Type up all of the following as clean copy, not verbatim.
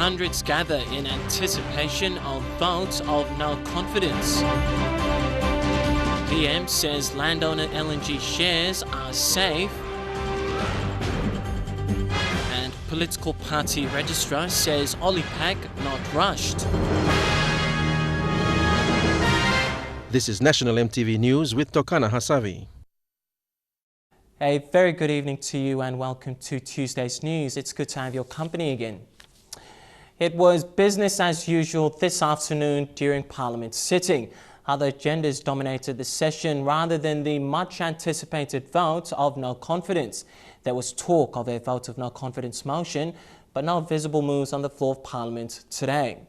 hundreds gather in anticipation of votes of no confidence. PM says landowner LNG shares are safe. And Political Party Registrar says OLLIPAC not rushed. This is National EMTV News with Tokana Hasavi. A very good evening to you and welcome to Tuesday's news. It's good to have your company again. It was business as usual this afternoon during Parliament sitting. Other agendas dominated the session rather than the much anticipated vote of no confidence. There was talk of a vote of no confidence motion, but no visible moves on the floor of Parliament today.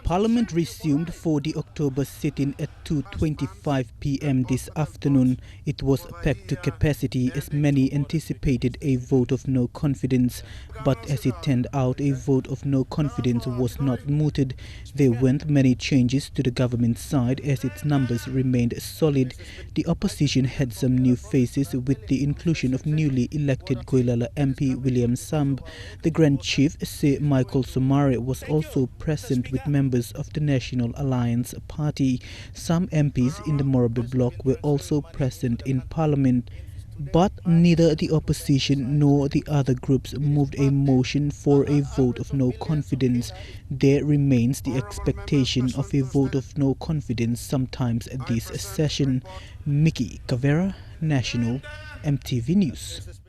Parliament resumed for the October sitting at 2:25 p.m. this afternoon. It was packed to capacity as many anticipated a vote of no confidence. But as it turned out, a vote of no confidence was not mooted. There weren't many changes to the government side as its numbers remained solid. The opposition had some new faces with the inclusion of newly elected Goilala MP William Samb. The Grand Chief, Sir Michael Somare, was also present with members of the National Alliance Party. Some MPs in the Morobe bloc were also present in Parliament. But neither the opposition nor the other groups moved a motion for a vote of no confidence. There remains the expectation of a vote of no confidence sometimes at this session. Mickey Cavera, National EMTV News.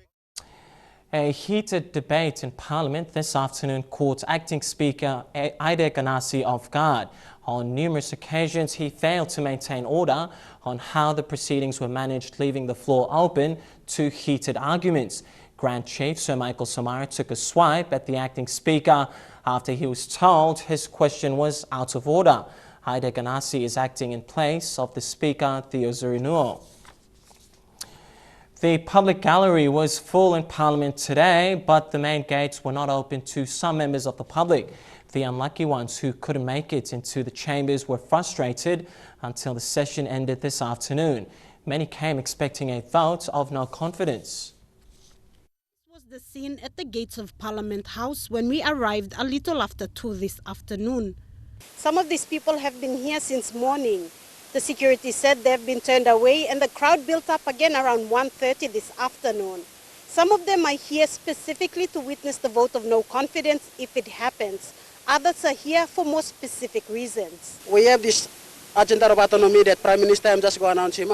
A heated debate in Parliament this afternoon caught Acting Speaker Ida Ganassi off guard. On numerous occasions, he failed to maintain order on how the proceedings were managed, leaving the floor open to heated arguments. Grand Chief Sir Michael Somare took a swipe at the Acting Speaker after he was told his question was out of order. Ida Ganassi is acting in place of the Speaker, Theo Zurinuo. The public gallery was full in Parliament today, but the main gates were not open to some members of the public. The unlucky ones who couldn't make it into the chambers were frustrated until the session ended this afternoon. Many came expecting a vote of no confidence. This was the scene at the gates of Parliament House when we arrived a little after 2 this afternoon. Some of these people have been here since morning. The security said they have been turned away and the crowd built up again around 1:30 this afternoon. Some of them are here specifically to witness the vote of no confidence if it happens. Others are here for more specific reasons. We have this agenda of autonomy that Prime Minister just go announce him.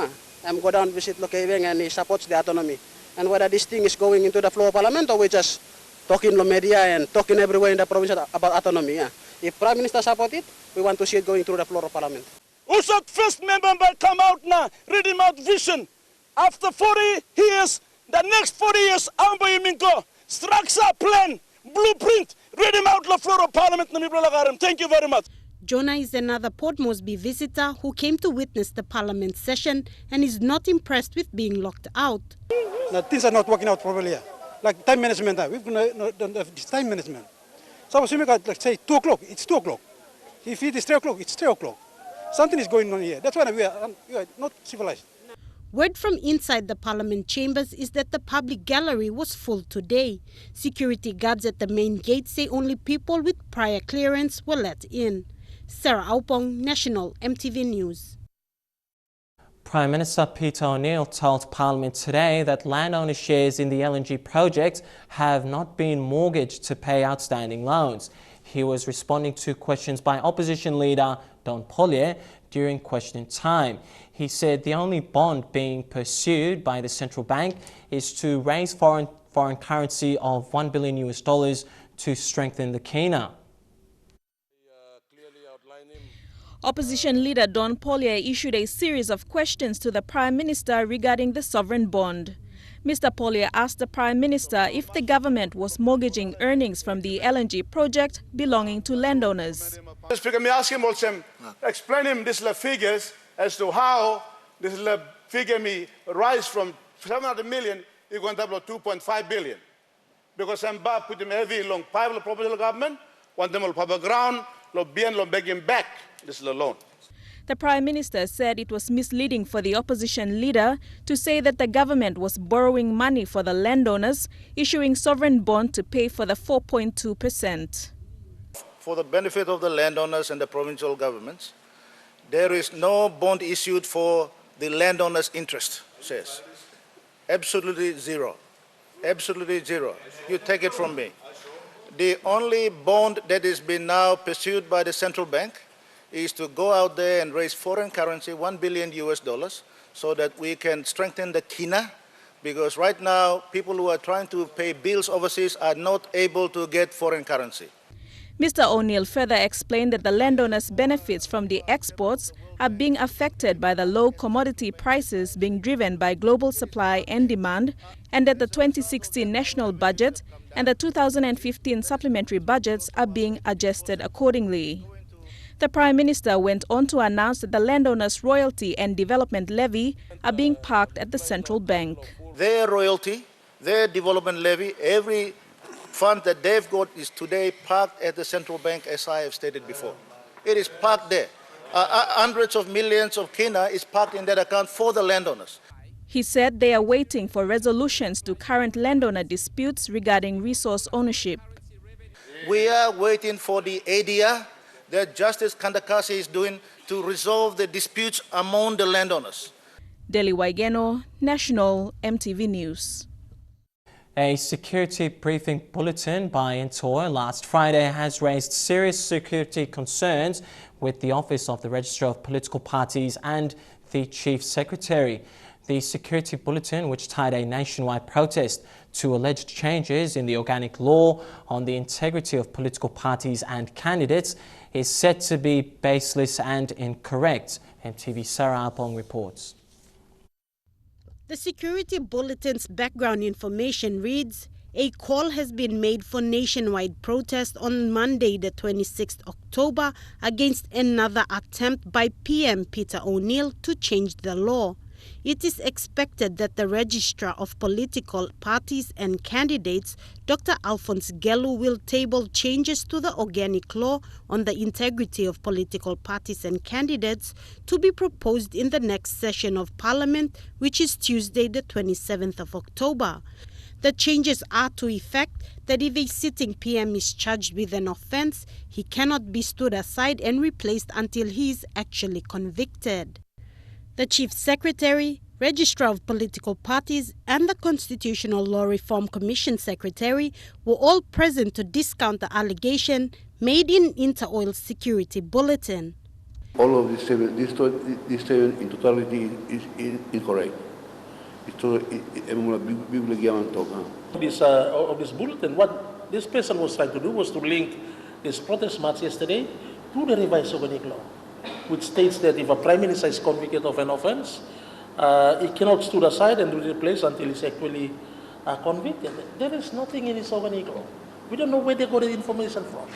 Go down visit Lokeveng and he supports the autonomy. And whether this thing is going into the floor of Parliament or we just talking in the media and talking everywhere in the province about autonomy. If Prime Minister support it, we want to see it going through the floor of Parliament. Also, first member come out now, read him out vision. After 40 years, the next 40 years, Ambo Yiminko, structure, plan, blueprint, read him out the floor of Parliament. Thank you very much. Jonah is another Port Moresby visitor who came to witness the Parliament session and is not impressed with being locked out. Now, things are not working out properly here. Like time management, we've don't have this time management. So I was like say 2 o'clock, it's 2 o'clock. If it is 3 o'clock, it's 3 o'clock. Something is going on here. That's why we are not civilized. Word from inside the Parliament chambers is that the public gallery was full today. Security guards at the main gate say only people with prior clearance were let in. Sarah Aupong, National EMTV News. Prime Minister Peter O'Neill told Parliament today that landowner shares in the LNG project have not been mortgaged to pay outstanding loans. He was responding to questions by opposition leader Don Pollier during question time. He said the only bond being pursued by the central bank is to raise foreign currency of $1 billion to strengthen the kina. Opposition leader Don Pollier issued a series of questions to the Prime Minister regarding the sovereign bond. Mr. Pollier asked the Prime Minister if the government was mortgaging earnings from the LNG project belonging to landowners. Mr. Speaker, may I ask him also, explain him these figures as to how this figure may rise from 700 million, you're going to have 2.5 billion. Because I'm back put him heavy long private property government, want them all public ground, lo bien lo beg him back, this is a loan. The Prime Minister said it was misleading for the opposition leader to say that the government was borrowing money for the landowners, issuing sovereign bond to pay for the 4.2%. For the benefit of the landowners and the provincial governments, there is no bond issued for the landowners' interest, says. Absolutely zero. Absolutely zero. You take it from me. The only bond that is being now pursued by the central bank is to go out there and raise foreign currency, $1 billion US, so that we can strengthen the kina, because right now people who are trying to pay bills overseas are not able to get foreign currency. Mr. O'Neill further explained that the landowners' benefits from the exports are being affected by the low commodity prices being driven by global supply and demand, and that the 2016 national budget and the 2015 supplementary budgets are being adjusted accordingly. The Prime Minister went on to announce that the landowners' royalty and development levy are being parked at the central bank. Their royalty, their development levy, every fund that they've got is today parked at the central bank, as I have stated before. It is parked there. Hundreds of millions of kina is parked in that account for the landowners. He said they are waiting for resolutions to current landowner disputes regarding resource ownership. We are waiting for the ADR that Justice Kandakasi is doing to resolve the disputes among the landowners. Deli Waigeno, National EMTV News. A security briefing bulletin by Intoa last Friday has raised serious security concerns with the Office of the Registrar of Political Parties and the Chief Secretary. The security bulletin, which tied a nationwide protest to alleged changes in the organic law on the integrity of political parties and candidates, is said to be baseless and incorrect. EMTV Sarah Apong reports. The security bulletin's background information reads, a call has been made for nationwide protest on Monday, the 26th October, against another attempt by PM Peter O'Neill to change the law. It is expected that the Registrar of Political Parties and Candidates, Dr. Alphonse Gelu, will table changes to the organic law on the integrity of political parties and candidates to be proposed in the next session of Parliament, which is Tuesday, the 27th of October. The changes are to effect that if a sitting PM is charged with an offence, he cannot be stood aside and replaced until he is actually convicted. The Chief Secretary, Registrar of Political Parties and the Constitutional Law Reform Commission Secretary were all present to discount the allegation made in Interoil's security bulletin. All of this statement in totality is incorrect. This bulletin, what this person was trying to do was to link this protest march yesterday to the revised organic law, which states that if a Prime Minister is convicted of an offence, he cannot stand aside and be replaced until he's actually convicted. There is nothing in this organic law. We don't know where they got the information from.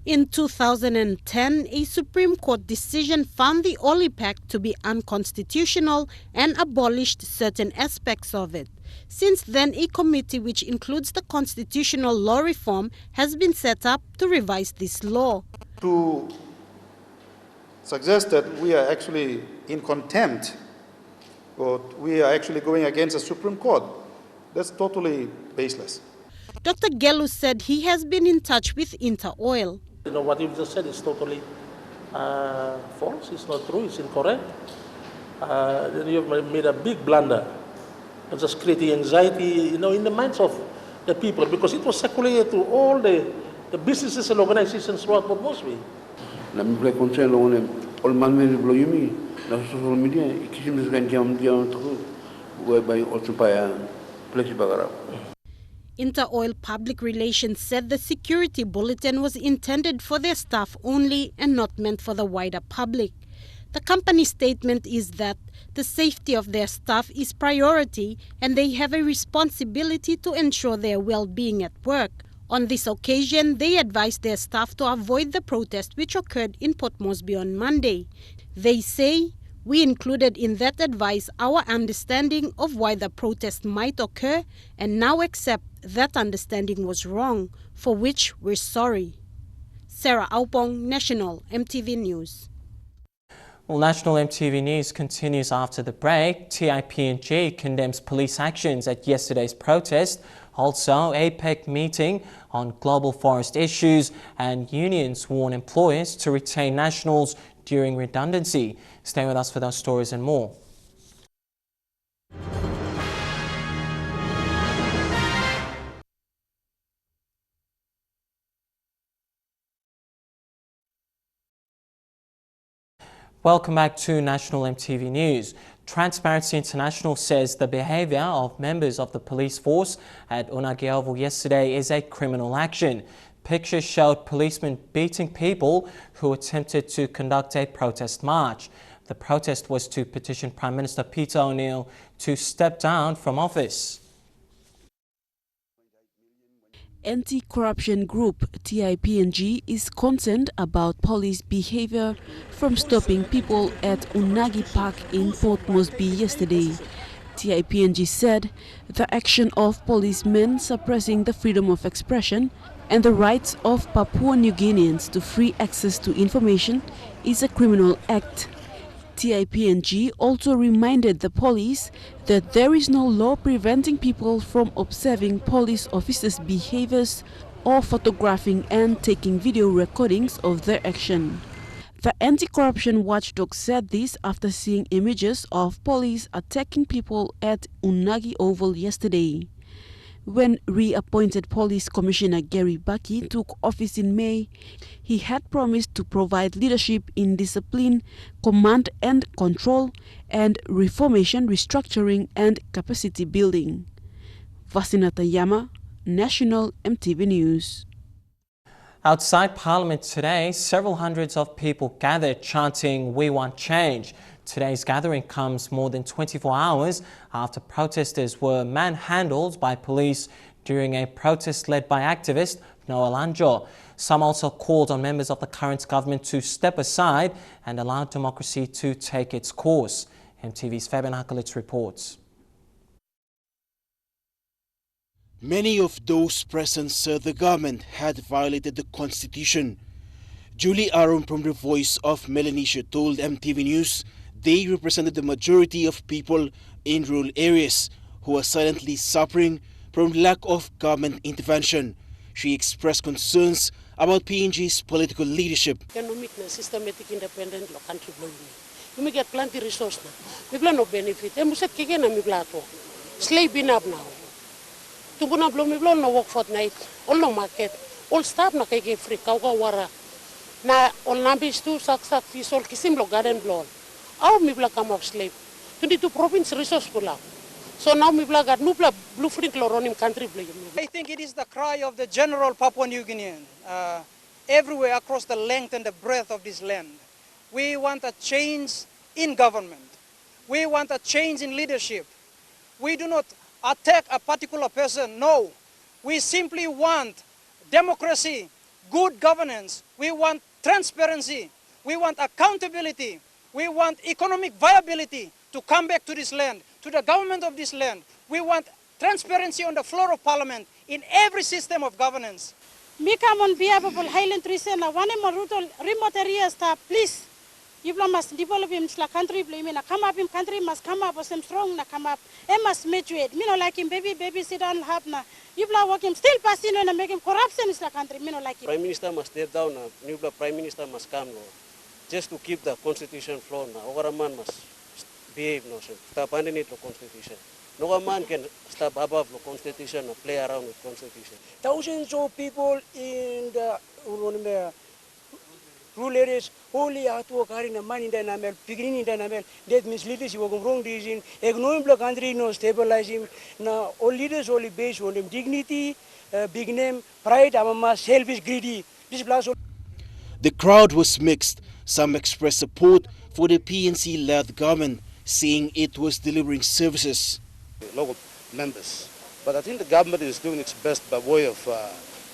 In 2010, a Supreme Court decision found the OLLIPAC to be unconstitutional and abolished certain aspects of it. Since then, a committee which includes the constitutional law reform has been set up to revise this law. To suggest that we are actually in contempt or we are actually going against the Supreme Court, that's totally baseless. Dr. Gelu said he has been in touch with Interoil. You know, what you just said is totally false. It's not true. It's incorrect. You have made a big blunder. It's just creating anxiety, in the minds of the people, because it was circulated to all the businesses and organizations throughout Port Moresby. Interoil Public Relations said the security bulletin was intended for their staff only and not meant for the wider public. The company's statement is that the safety of their staff is priority and they have a responsibility to ensure their well-being at work. On this occasion, they advised their staff to avoid the protest which occurred in Port Moresby on Monday. They say, "We included in that advice our understanding of why the protest might occur and now accept that understanding was wrong, for which we're sorry." Sarah Aupong, National EMTV News. Well, National MTV News continues after the break. TIPNG condemns police actions at yesterday's protest. Also, APEC meeting on global forest issues, and unions warn employers to retain nationals during redundancy. Stay with us for those stories and more. Welcome back to National MTV News. Transparency International says the behaviour of members of the police force at Unagi Oval yesterday is a criminal action. Pictures showed policemen beating people who attempted to conduct a protest march. The protest was to petition Prime Minister Peter O'Neill to step down from office. Anti-corruption group TIPNG is concerned about police behavior from stopping people at OLLIPAC in Port Moresby yesterday. TIPNG said the action of policemen suppressing the freedom of expression and the rights of Papua New Guineans to free access to information is a criminal act. TIPNG also reminded the police that there is no law preventing people from observing police officers' behaviors or photographing and taking video recordings of their action. The anti-corruption watchdog said this after seeing images of police attacking people at Unagi Oval yesterday. When reappointed Police Commissioner Gary Bucky took office in May, he had promised to provide leadership in discipline, command and control, and reformation, restructuring and capacity building. Vasinata Yama, National MTV News. Outside Parliament today, several hundreds of people gathered chanting, "We want change." Today's gathering comes more than 24 hours after protesters were manhandled by police during a protest led by activist Noel Anjo. Some also called on members of the current government to step aside and allow democracy to take its course. MTV's Fabian Hakelitz reports. Many of those present said the government had violated the constitution. Julie Aron from the Voice of Melanesia told MTV News they represented the majority of people in rural areas who are silently suffering from lack of government intervention. She expressed concerns about PNG's political leadership. Economic and systematic independent lo country blow. You get plenty resource na. We plan no benefit. E muset kike na mi blato. Slave bin up now. Tunguna blow mi blow no work fortnight. All no market. All staff na kike free. Kauka wara. Na all nambis tu sak fisol kisim lo garden blow. Our Mibla come of slave. 22 province resource pula. So now Mibla got nubla blueprint loronim country. I think it is the cry of the general Papua New Guinean everywhere across the length and the breadth of this land. We want a change in government. We want a change in leadership. We do not attack a particular person, no. We simply want democracy, good governance. We want transparency. We want accountability. We want economic viability to come back to this land, to the government of this land. We want transparency on the floor of parliament in every system of governance. Me come on behalf of Highland Region, one remote areas, please. You must develop him la country, come up in country must come up with some strong na come up. He must mature. Me no like him baby sit down have na. You work him still passing and make him corruption is la country. Me no like him. Prime Minister must step down now. New Prime Minister must come now. Just to keep the constitution flow now. Our man must behave now. Stop underneath the constitution. No man can step above the constitution and play around with constitution. Thousands of people in the rural areas only have to work hard in the money in the Namel, beginning in the Namel. That means leaders who are wrong reason, ignoring the country, no stabilizing. Now all leaders only based on them dignity, big name, pride, selfish, greedy. This plus. The crowd was mixed. Some expressed support for the PNC-led government, saying it was delivering services. Local members. But I think the government is doing its best by way of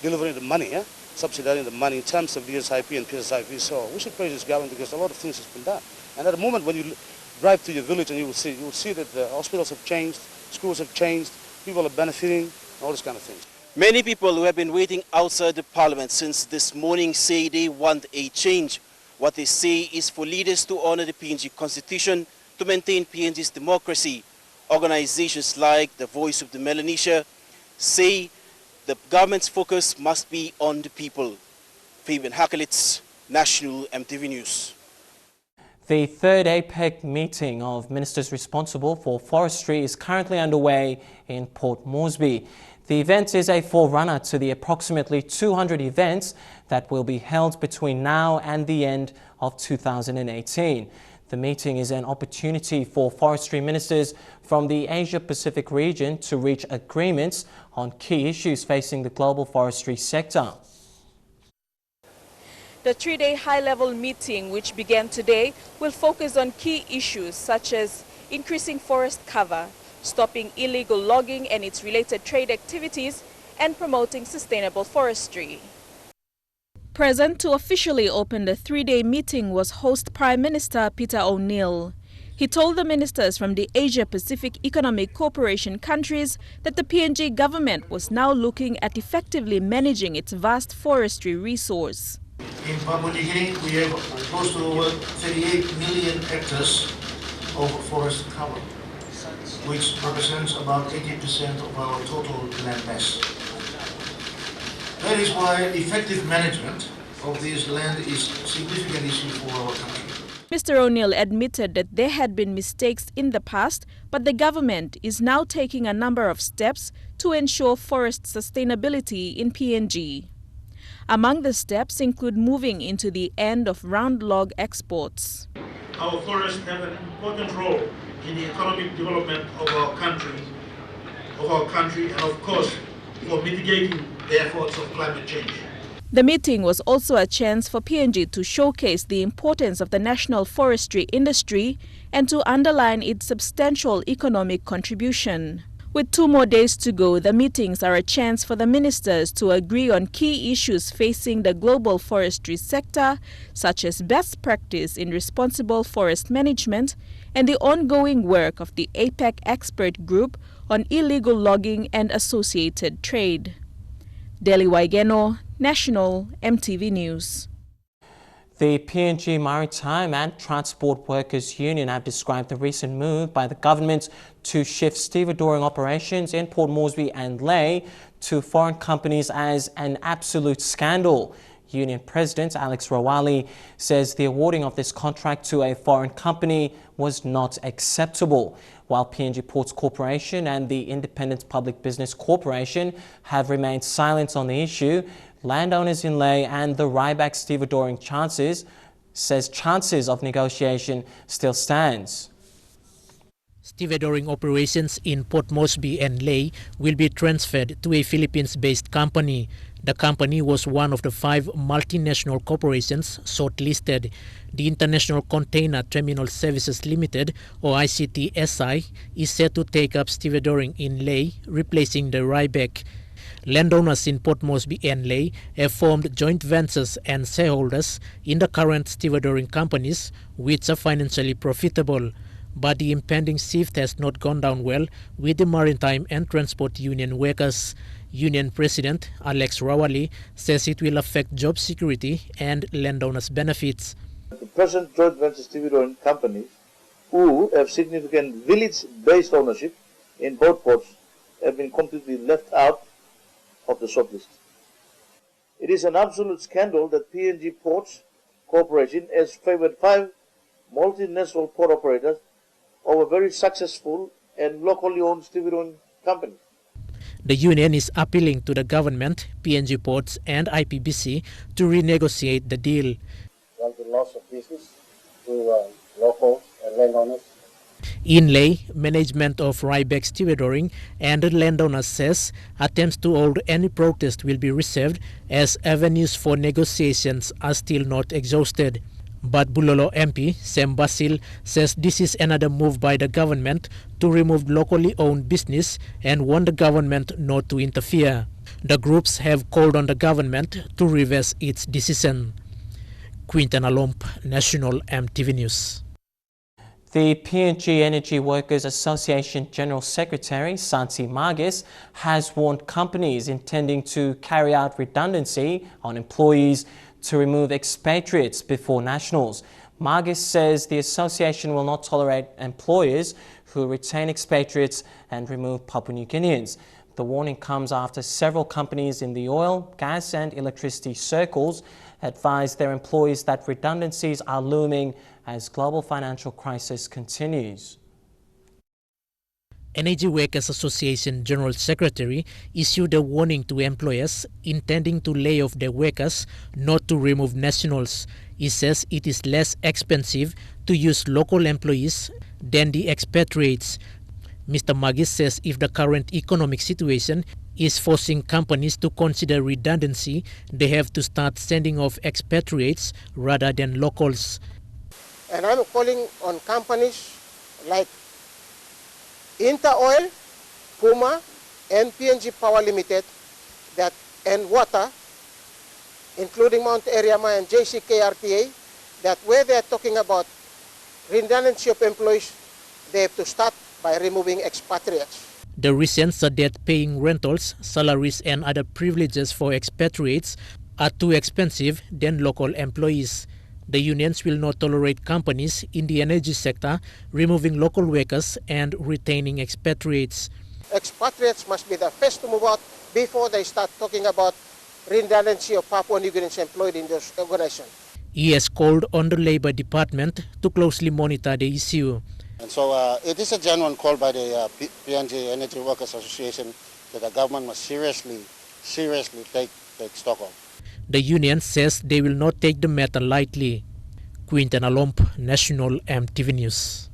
delivering the money, subsidizing the money in terms of DSIP and PSIP. So we should praise this government because a lot of things has been done. And at the moment when you drive to your village and you will see that the hospitals have changed, schools have changed, people are benefiting, all these kind of things. Many people who have been waiting outside the parliament since this morning say they want a change. What they say is for leaders to honor the PNG Constitution to maintain PNG's democracy. Organizations like the Voice of the Melanesia say the government's focus must be on the people. Fabian Hakelitz, National EMTV News. The third APEC meeting of ministers responsible for forestry is currently underway in Port Moresby. The event is a forerunner to the approximately 200 events that will be held between now and the end of 2018. The meeting is an opportunity for forestry ministers from the Asia-Pacific region to reach agreements on key issues facing the global forestry sector. The three-day high-level meeting, which began today, will focus on key issues such as increasing forest cover, stopping illegal logging and its related trade activities, and promoting sustainable forestry. Present to officially open the three-day meeting was host Prime Minister Peter O'Neill. He told the ministers from the Asia-Pacific Economic Cooperation countries that the PNG government was now looking at effectively managing its vast forestry resource. In Papua New Guinea, we have close to 38 million hectares of forest cover, which represents about 80% of our total land mass. That is why effective management of this land is a significant issue for our country. Mr. O'Neill admitted that there had been mistakes in the past, but the government is now taking a number of steps to ensure forest sustainability in PNG. Among the steps include moving into the end of round log exports. Our forests have an important role in the economic development of our country, and of course for mitigating the efforts of climate change. The meeting was also a chance for PNG to showcase the importance of the national forestry industry and to underline its substantial economic contribution. With 2 more days to go, the meetings are a chance for the ministers to agree on key issues facing the global forestry sector, such as best practice in responsible forest management and the ongoing work of the APEC expert group on illegal logging and associated trade. Deli Waigeno, National EMTV News. The PNG Maritime and Transport Workers Union have described the recent move by the government to shift stevedoring operations in Port Moresby and Lae to foreign companies as an absolute scandal. Union President Alex Rawali says the awarding of this contract to a foreign company was not acceptable. While PNG Ports Corporation and the Independent Public Business Corporation have remained silent on the issue, landowners in Lae and the Ryback stevedoring chances of negotiation still stands. Stevedoring operations in Port Moresby and Lae will be transferred to a Philippines-based company. The company was one of the 5 multinational corporations shortlisted. The International Container Terminal Services Limited, or ICT-SI, is set to take up stevedoring in Lae, replacing the Ryback. Landowners in Port Moresby and Lae have formed joint ventures and shareholders in the current stevedoring companies, which are financially profitable. But the impending shift has not gone down well with the Maritime and Transport Union workers. Union President Alex Rawali says it will affect job security and landowners' benefits. The present joint venture stevedoring companies who have significant village-based ownership in both ports have been completely left out of the shortlist. It is an absolute scandal that PNG Ports Corporation has favored 5 multinational port operators over very successful and locally owned stevedoring companies. The union is appealing to the government, PNG Ports and IPBC to renegotiate the deal. Want the loss of business to locals and landowners. In Lae, management of Ryback stevedoring and the landowners says attempts to hold any protest will be reserved as avenues for negotiations are still not exhausted. But Bulolo MP Sam Basil says this is another move by the government to remove locally owned business and want the government not to interfere. The groups have called on the government to reverse its decision. Quinton Alomp, National EMTV News. The PNG Energy Workers Association General Secretary Santi Magis has warned companies intending to carry out redundancy on employees to remove expatriates before nationals. Margis says the association will not tolerate employers who retain expatriates and remove Papua New Guineans. The warning comes after several companies in the oil, gas and electricity circles advise their employees that redundancies are looming as global financial crisis continues. Energy Workers Association General Secretary issued a warning to employers intending to lay off their workers not to remove nationals. He says it is less expensive to use local employees than the expatriates. Mr. Margis says if the current economic situation is forcing companies to consider redundancy, they have to start sending off expatriates rather than locals. And I'm calling on companies like Inter Oil, Puma, and PNG Power Limited and Water, including Mount Ariama and JCKRTA, that where they're talking about redundancy of employees, they have to start by removing expatriates. The reason said that paying rentals, salaries and other privileges for expatriates are too expensive than local employees. The unions will not tolerate companies in the energy sector removing local workers and retaining expatriates. Expatriates must be the first to move out before they start talking about redundancy of Papua New Guineans employed in those organizations. He has called on the Labour Department to closely monitor the issue. And so it is a genuine call by the PNG Energy Workers Association that the government must seriously take stock of. The union says they will not take the matter lightly. Quinton Alomp, National EMTV News.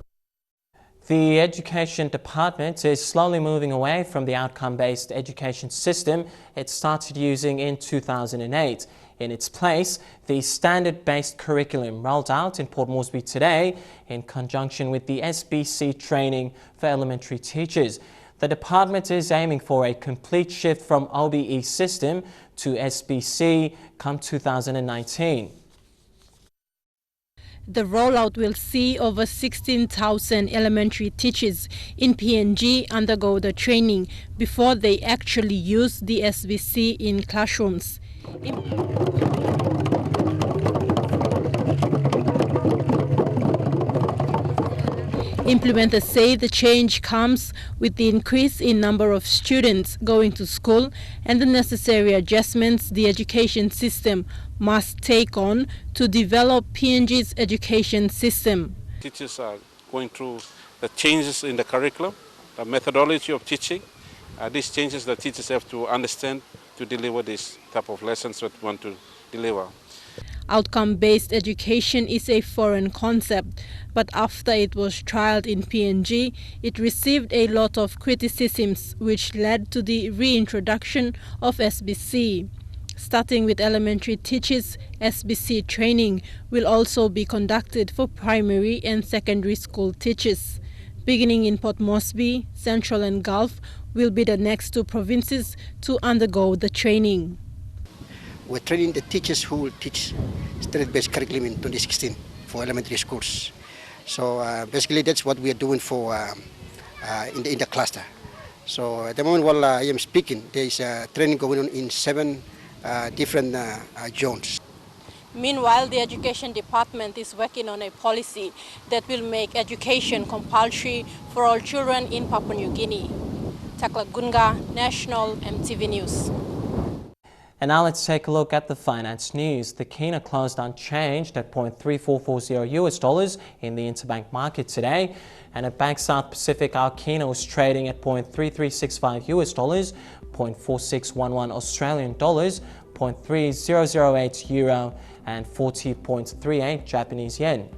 The Education Department is slowly moving away from the outcome-based education system it started using in 2008. In its place, the standard-based curriculum rolled out in Port Moresby today in conjunction with the SBC training for elementary teachers. The department is aiming for a complete shift from OBE system to SBC come 2019. The rollout will see over 16,000 elementary teachers in PNG undergo the training before they actually use the SBC in classrooms. Implementers say the change comes with the increase in number of students going to school and the necessary adjustments the education system must take on to develop PNG's education system. Teachers are going through the changes in the curriculum, the methodology of teaching. These changes the teachers have to understand to deliver this type of lessons that we want to deliver. Outcome-based education is a foreign concept, but after it was trialed in PNG, it received a lot of criticisms, which led to the reintroduction of SBC. Starting with elementary teachers, SBC training will also be conducted for primary and secondary school teachers. Beginning in Port Moresby, Central and Gulf will be the next two provinces to undergo the training. We're training the teachers who will teach standard-based curriculum in 2016 for elementary schools. So basically that's what we are doing for in the cluster. So at the moment while I am speaking, there is training going on in 7 different zones. Meanwhile, the Education Department is working on a policy that will make education compulsory for all children in Papua New Guinea. Takla Gunga, National EMTV News. And now let's take a look at the finance news. The kina closed unchanged at $0.3440 in the interbank market today. And at Bank South Pacific, our kina was trading at $0.3365 $0.4611 Australian dollars, $0.3008 euro and 40.38 Japanese yen.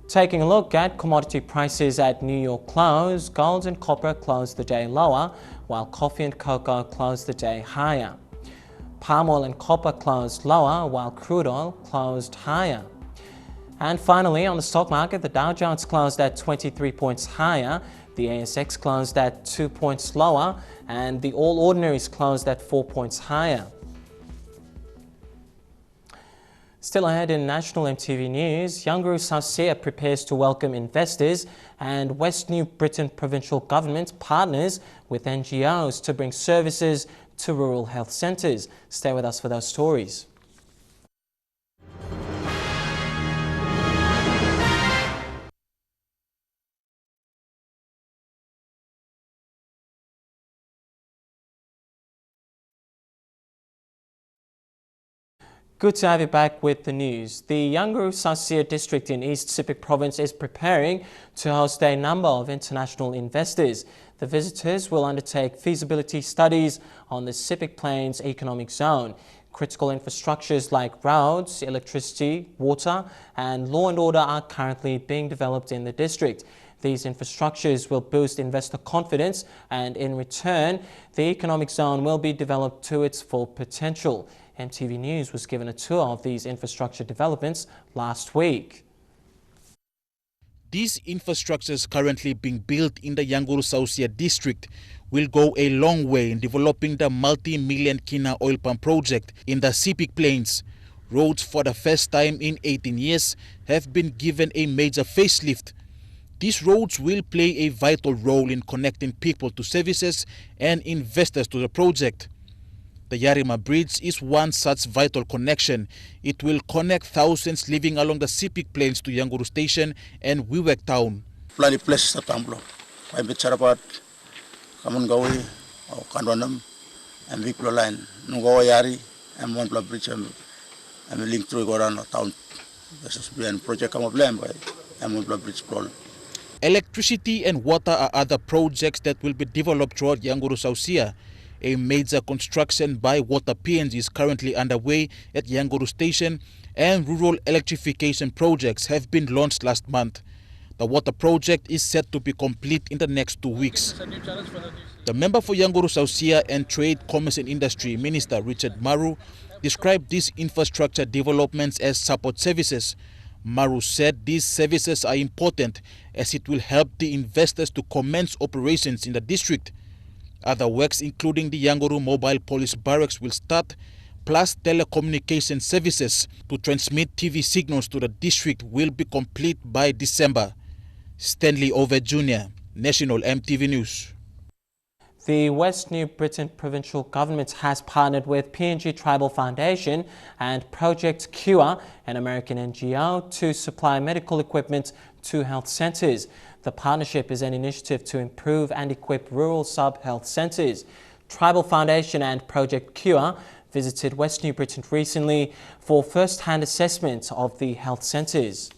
Taking a look at commodity prices at New York close, gold and copper closed the day lower, while coffee and cocoa closed the day higher. Palm oil and copper closed lower, while crude oil closed higher. And finally, on the stock market, the Dow Jones closed at 23 points higher, the ASX closed at 2 points lower, and the All Ordinaries closed at 4 points higher. Still ahead in National EMTV News, Younguru Saucia prepares to welcome investors, and West New Britain provincial government partners with NGOs to bring services to rural health centres. Stay with us for those stories. Good to have you back with the news. The Yanguru Sausia district in East Sepik province is preparing to host a number of international investors. The visitors will undertake feasibility studies on the Sepik Plains economic zone. Critical infrastructures like roads, electricity, water and law and order are currently being developed in the district. These infrastructures will boost investor confidence and in return, the economic zone will be developed to its full potential. EMTV News was given a tour of these infrastructure developments last week. These infrastructures currently being built in the Yanguru Sausia district will go a long way in developing the multi-million kina oil palm project in the Sepik Plains. Roads for the first time in 18 years have been given a major facelift. These roads will play a vital role in connecting people to services and investors to the project. The Yarima Bridge is one such vital connection. It will connect thousands living along the Sepik Plains to Yanguru Station and Wiwek Town. Plani place sa tamblo. May bitsarapat kamun gawi o kanwanam and Viklo line. Nung gawa yari and one pla bridge and link through Goran town. This is being project come blame by and one pla bridge problem. Electricity and water are other projects that will be developed throughout Yanguru Sausia. A major construction by Water PNG is currently underway at Yanguru Station and rural electrification projects have been launched last month. The water project is set to be complete in the next 2 weeks. The member for Yanguru Sausia and Trade, Commerce and Industry, Minister Richard Maru, described these infrastructure developments as support services. Maru said these services are important as it will help the investors to commence operations in the district. Other works including the Yanguru Mobile Police Barracks will start, plus telecommunication services to transmit TV signals to the district will be complete by December. Stanley Over Jr., National EMTV News. The West New Britain Provincial Government has partnered with PNG Tribal Foundation and Project Cure, an American NGO, to supply medical equipment to health centres. The partnership is an initiative to improve and equip rural sub-health centres. Tribal Foundation and Project Cure visited West New Britain recently for first-hand assessment of the health centres.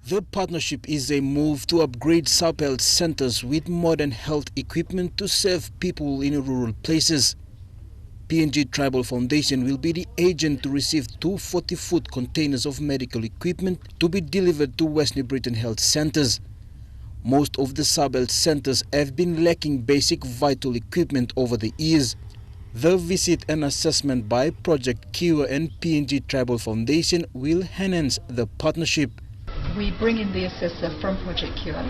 The partnership is a move to upgrade sub-health centres with modern health equipment to serve people in rural places. PNG Tribal Foundation will be the agent to receive 2 40-foot containers of medical equipment to be delivered to West New Britain health centres. Most of the sub-health centres have been lacking basic vital equipment over the years. The visit and assessment by Project Cure and PNG Tribal Foundation will enhance the partnership. We bring in the assessor from Project Cure.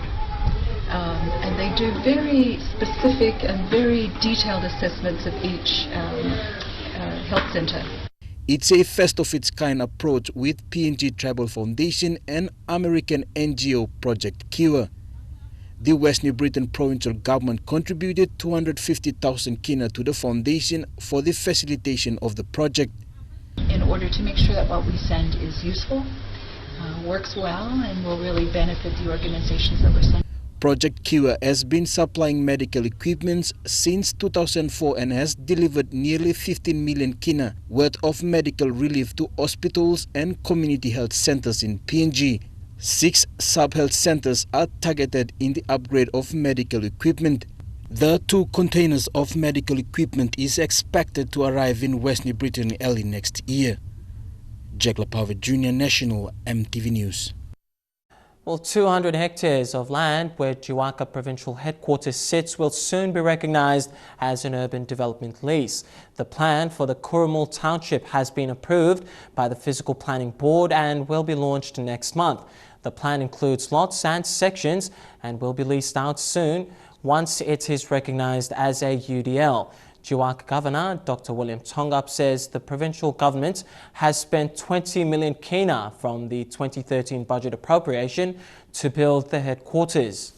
And they do very specific and very detailed assessments of each health centre. It's a first-of-its-kind approach with PNG Tribal Foundation and American NGO Project Cure. The West New Britain provincial government contributed 250,000 kina to the foundation for the facilitation of the project. In order to make sure that what we send is useful, works well, and will really benefit the organizations that we're sending. Project Cure has been supplying medical equipment since 2004 and has delivered nearly 15 million kina worth of medical relief to hospitals and community health centers in PNG. 6 sub-health centers are targeted in the upgrade of medical equipment. The 2 containers of medical equipment is expected to arrive in West New Britain early next year. Jack Lapave Jr., National EMTV News. Well, 200 hectares of land where Jiwaka Provincial Headquarters sits will soon be recognized as an urban development lease. The plan for the Kurumul Township has been approved by the Physical Planning Board and will be launched next month. The plan includes lots and sections and will be leased out soon once it is recognized as a UDL. Jiwaka Governor Dr. William Tongup says the provincial government has spent 20 million kina from the 2013 budget appropriation to build the headquarters.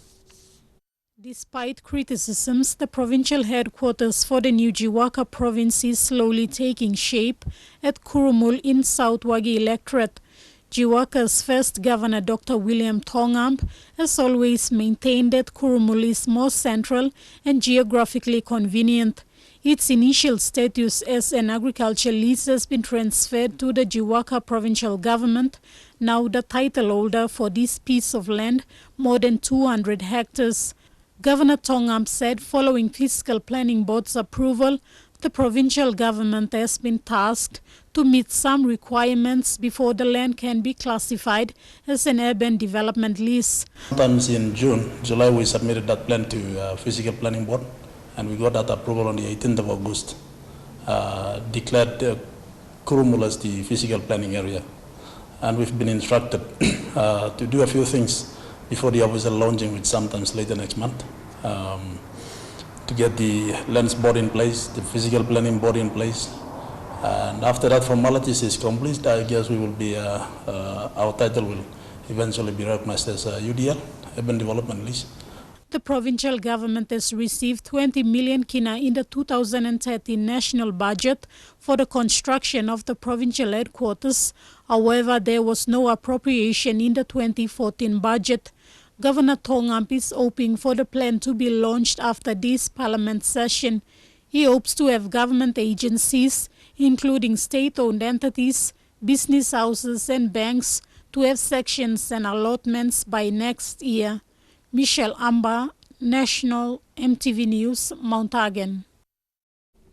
Despite criticisms, the provincial headquarters for the new Jiwaka province is slowly taking shape at Kurumul in South Wagi electorate. Jiwaka's first governor, Dr. William Tongup, has always maintained that Kurumul is more central and geographically convenient. Its initial status as an agricultural lease has been transferred to the Jiwaka provincial government, now the title holder for this piece of land, more than 200 hectares. Governor Tongam said following Fiscal Planning Board's approval, the provincial government has been tasked to meet some requirements before the land can be classified as an urban development lease. Sometimes in July, we submitted that plan to Fiscal Planning Board, and we got that approval on the 18th of August, declared Kurumul as the physical planning area. And we've been instructed to do a few things before the official launching, which sometimes later next month, to get the lands board in place, the physical planning board in place. And after that formalities is complete, I guess we will be, our title will eventually be recognized as a UDL, Urban Development Lease. The provincial government has received 20 million kina in the 2013 national budget for the construction of the provincial headquarters. However, there was no appropriation in the 2014 budget. Governor Tongam is hoping for the plan to be launched after this parliament session. He hopes to have government agencies, including state-owned entities, business houses and banks, to have sections and allotments by next year. Michelle Amba, National EMTV News, Mount Hagen.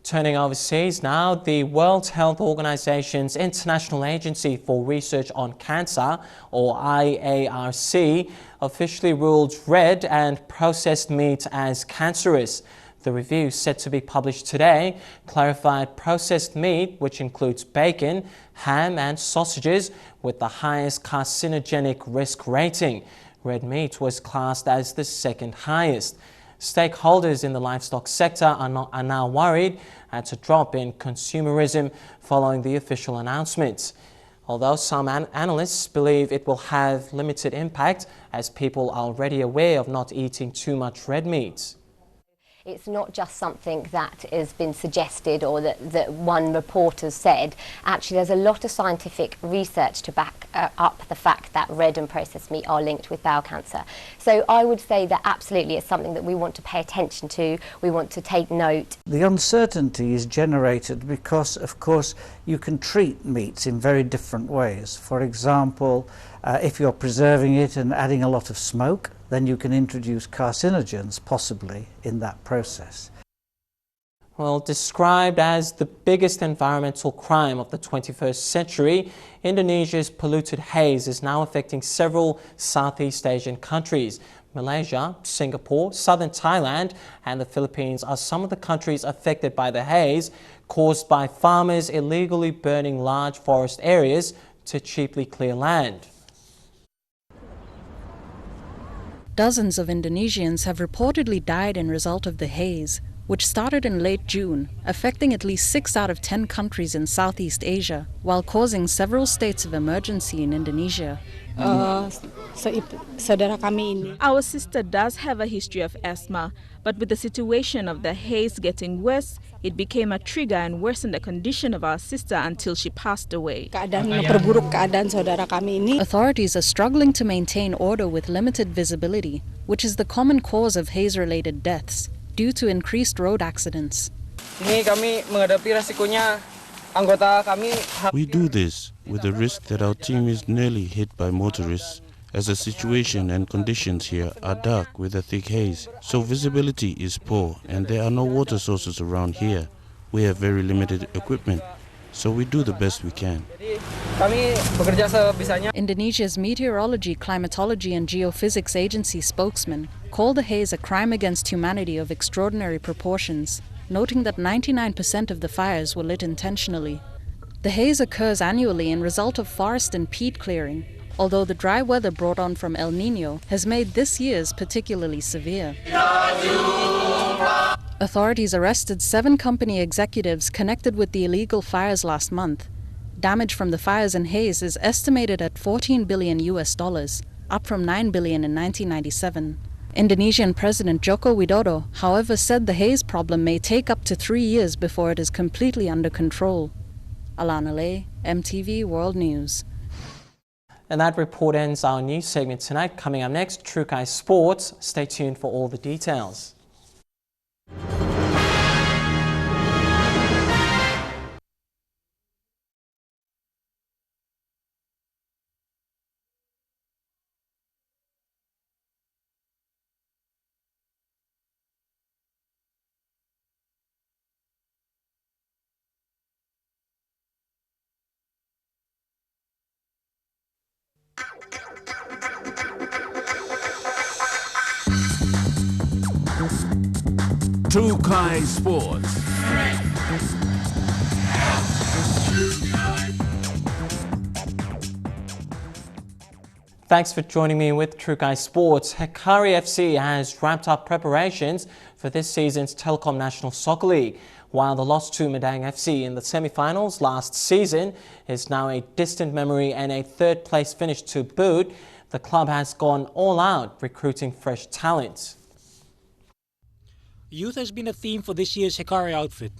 Turning overseas now, the World Health Organization's International Agency for Research on Cancer, or IARC, officially ruled red and processed meat as cancerous. The review, set to be published today, clarified processed meat, which includes bacon, ham and sausages, with the highest carcinogenic risk rating. Red meat was classed as the second highest. Stakeholders in the livestock sector are now worried at a drop in consumerism following the official announcements. Although some analysts believe it will have limited impact, as people are already aware of not eating too much red meat. It's not just something that has been suggested or that one reporter said. Actually, there's a lot of scientific research to back up the fact that red and processed meat are linked with bowel cancer. So I would say that absolutely it's something that we want to pay attention to, we want to take note. The uncertainty is generated because, of course, you can treat meats in very different ways. For example, if you're preserving it and adding a lot of smoke, then you can introduce carcinogens possibly in that process. Well, described as the biggest environmental crime of the 21st century, Indonesia's polluted haze is now affecting several Southeast Asian countries. Malaysia, Singapore, southern Thailand and the Philippines are some of the countries affected by the haze caused by farmers illegally burning large forest areas to cheaply clear land. Dozens of Indonesians have reportedly died in result of the haze, which started in late June, affecting at least 6 out of 10 countries in Southeast Asia, while causing several states of emergency in Indonesia. Our sister does have a history of asthma, but with the situation of the haze getting worse, it became a trigger and worsened the condition of our sister until she passed away. Authorities are struggling to maintain order with limited visibility, which is the common cause of haze-related deaths, due to increased road accidents. We do this with the risk that our team is nearly hit by motorists, as the situation and conditions here are dark with a thick haze, so visibility is poor and there are no water sources around here. We have very limited equipment, so we do the best we can. Indonesia's Meteorology, Climatology and Geophysics Agency spokesman called the haze a crime against humanity of extraordinary proportions, noting that 99% of the fires were lit intentionally. The haze occurs annually in result of forest and peat clearing, although the dry weather brought on from El Niño has made this year's particularly severe. Authorities arrested 7 company executives connected with the illegal fires last month. Damage from the fires and haze is estimated at $14 billion, up from $9 billion in 1997. Indonesian President Joko Widodo, however, said the haze problem may take up to 3 years before it is completely under control. Alana Lay, EMTV World News. And that report ends our news segment tonight. Coming up next, Trukai Sports. Stay tuned for all the details. Trukai Sports. Thanks for joining me with Trukai Sports. Hikari FC has wrapped up preparations for this season's Telecom National Soccer League. While the loss to Madang FC in the semi-finals last season is now a distant memory and a third-place finish to boot, the club has gone all out recruiting fresh talent. Youth has been a theme for this year's Hikari outfit.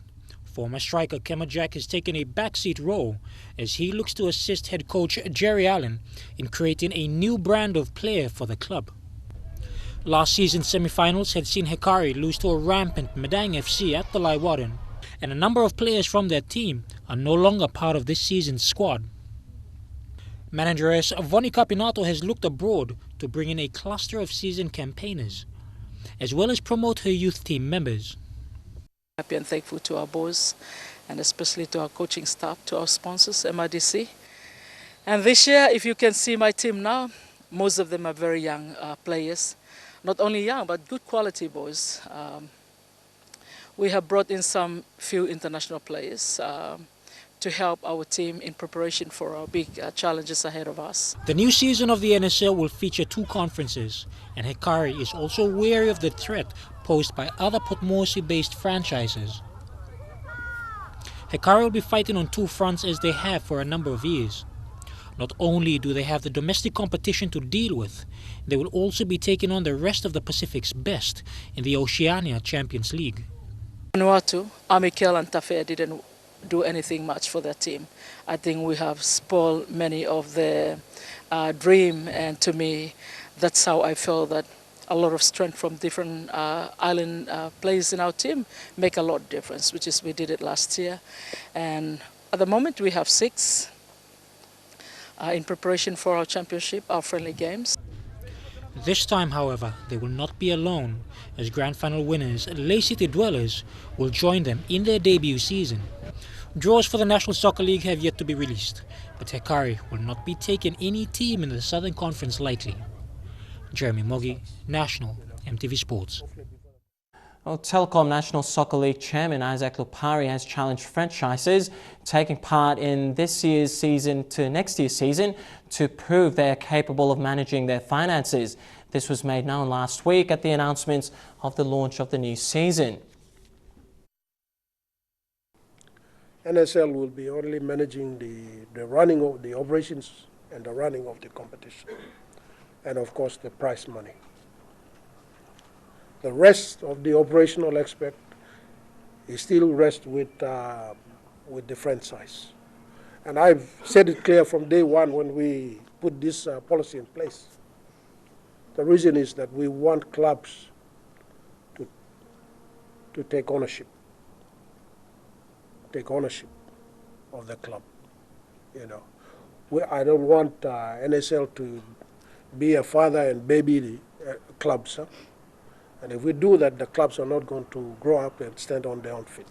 Former striker Kema Jack has taken a backseat role as he looks to assist head coach Jerry Allen in creating a new brand of player for the club. Last season's semi-finals had seen Hikari lose to a rampant Madang FC at the Laiwaran, and a number of players from their team are no longer part of this season's squad. Manageress Vonnie Capinato has looked abroad to bring in a cluster of seasoned campaigners, as well as promote her youth team members. Happy and thankful to our boys, and especially to our coaching staff, to our sponsors, MRDC. And this year, if you can see my team now, most of them are very young players. Not only young, but good quality boys. We have brought in some few international players to help our team in preparation for our big challenges ahead of us. The new season of the NSL will feature 2 conferences, and Hikari is also wary of the threat posed by other Port Moresby-based franchises. Hikari will be fighting on 2 fronts as they have for a number of years. Not only do they have the domestic competition to deal with, they will also be taking on the rest of the Pacific's best in the Oceania Champions League. Vanuatu, Amikel and Tafe didn't do anything much for their team. I think we have spoiled many of their dream, and to me, that's how I feel that a lot of strength from different island players in our team make a lot of difference, which is we did it last year. And at the moment we have 6 in preparation for our championship, our friendly games. This time, however, they will not be alone, as grand final winners Lay City Dwellers will join them in their debut season. Draws for the National Soccer League have yet to be released, but Hikari will not be taking any team in the Southern Conference lightly. Jeremy Mogi, National, EMTV Sports. Well, Telecom National Soccer League Chairman Isaac Lupari has challenged franchises taking part in this year's season to next year's season to prove they are capable of managing their finances. This was made known last week at the announcement of the launch of the new season. NSL will be only managing the running of the operations and the running of the competition, and of course the prize money. The rest of the operational aspect is still rest with the franchise. And I've said it clear from day one when we put this policy in place. The reason is that we want clubs to take ownership of the club. You know, I don't want NSL to be a father and baby clubs. Huh? And if we do that, the clubs are not going to grow up and stand on their own feet.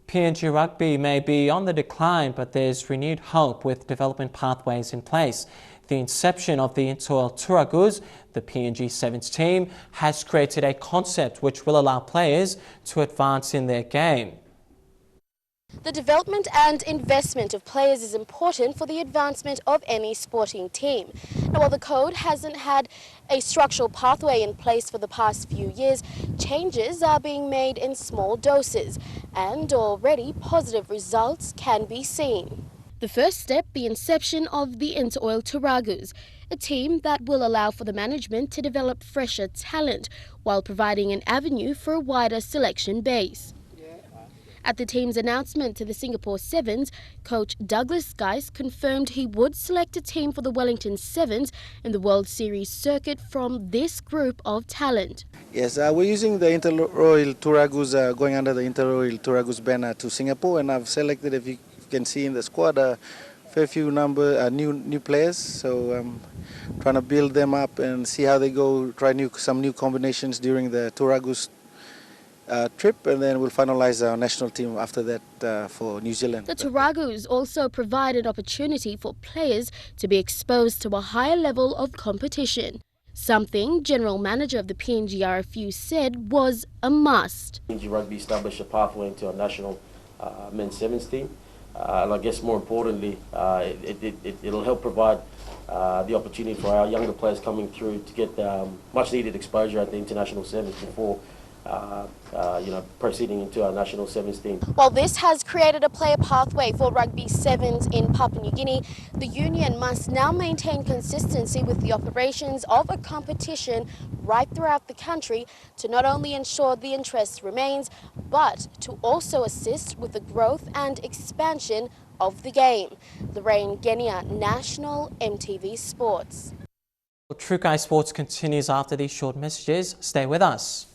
PNG Rugby may be on the decline, but there's renewed hope with development pathways in place. The inception of the Intoil Turagus, the PNG Sevens team, has created a concept which will allow players to advance in their game. The development and investment of players is important for the advancement of any sporting team. Now, while the code hasn't had a structural pathway in place for the past few years, changes are being made in small doses, and already positive results can be seen. The first step, the inception of the Intoil Turagus, a team that will allow for the management to develop fresher talent while providing an avenue for a wider selection base. At the team's announcement to the Singapore Sevens, coach Douglas Geis confirmed he would select a team for the Wellington Sevens in the World Series circuit from this group of talent. Yes, we're using the Inter-Royal Turagus, going under the Inter-Royal Turagus banner to Singapore, and I've selected, if you can see in the squad, a fair few new players. So I'm trying to build them up and see how they go, try some new combinations during the Turagus trip, and then we'll finalize our national team after that for New Zealand. The Turagus also provide an opportunity for players to be exposed to a higher level of competition. something General Manager of the PNG RFU said was a must. PNG Rugby established a pathway into our national men's sevens team, and I guess more importantly, it'll help provide the opportunity for our younger players coming through to get much needed exposure at the international sevens before proceeding into our national sevens team. While this has created a player pathway for rugby sevens in Papua New Guinea, the union must now maintain consistency with the operations of a competition right throughout the country to not only ensure the interest remains, but to also assist with the growth and expansion of the game. Lorraine Genia, National EMTV Sports. Trukai Sports continues after these short messages. Stay with us.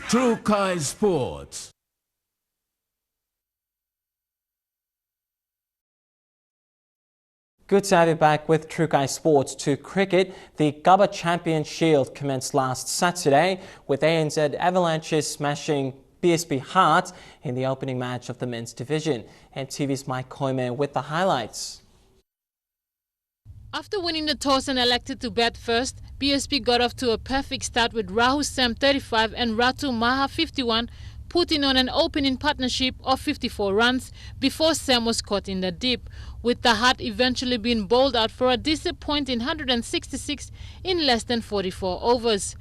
Trukai Sports. Good to have you back with Trukai Sports. To cricket, the Gabba Champion Shield commenced last Saturday with ANZ Avalanches smashing BSB Heart in the opening match of the men's division. EMTV's Mike Koime with the highlights. After winning the toss and elected to bat first, BSB got off to a perfect start with Rahul Sam 35 and Ratu Maha 51, putting on an opening partnership of 54 runs before Sam was caught in the dip, with the Heart eventually being bowled out for a disappointing 166 in less than 44 overs.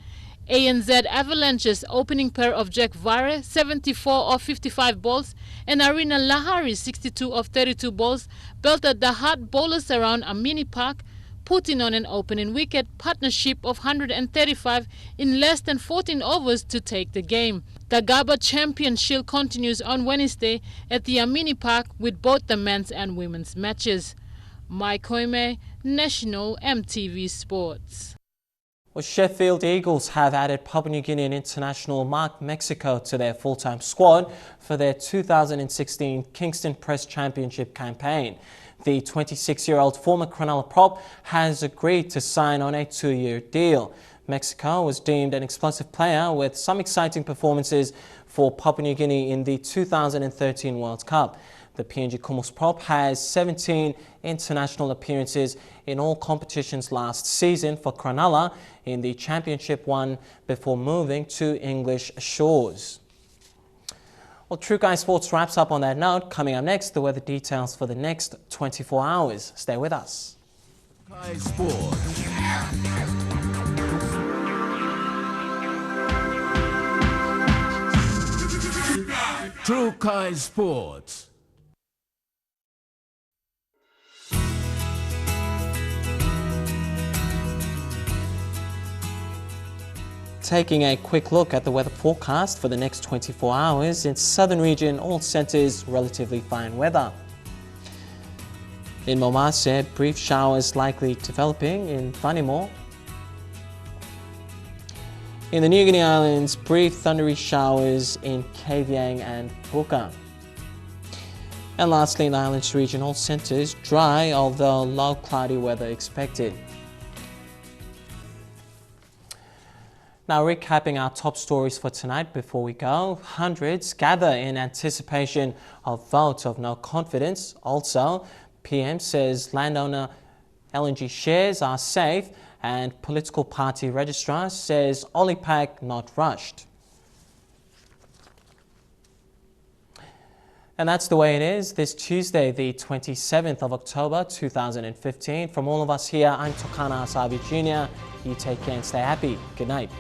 ANZ Avalanche's opening pair of Jack Vare, 74 of 55 balls, and Arina Lahari, 62 of 32 balls, belted the Heart bowlers around a mini park, putting on an opening wicket partnership of 135 in less than 14 overs to take the game. The Gabba Champion Shield continues on Wednesday at the Amini Park with both the men's and women's matches. Mike Koime, National EMTV Sports. Well, Sheffield Eagles have added Papua New Guinean international Mark Mexico to their full-time squad for their 2016 Kingston Press Championship campaign. The 26-year-old former Cronulla prop has agreed to sign on a 2-year deal. Mexico was deemed an explosive player with some exciting performances for Papua New Guinea in the 2013 World Cup. The PNG Kumals prop has 17 international appearances in all competitions last season for Cronulla in the championship one before moving to English shores. Well, Trukai Sports wraps up on that note. Coming up next, the weather details for the next 24 hours. Stay with us. Trukai Sports. Trukai Sports. Taking a quick look at the weather forecast for the next 24 hours. In southern region, all centres relatively fine weather. In Momase, brief showers likely developing in Vanimo. In the New Guinea Islands, brief thundery showers in Kavieng and Buka. And lastly, in the Islands region, all centres dry, although low cloudy weather expected. Now, recapping our top stories for tonight before we go. Hundreds gather in anticipation of vote of no confidence. Also, PM says landowner LNG shares are safe, and Political Party Registrar says OLLIPAC not rushed. And that's the way it is this Tuesday, the 27th of October 2015. From all of us here, I'm Tokana Asavi Jr. You take care and stay happy. Good night.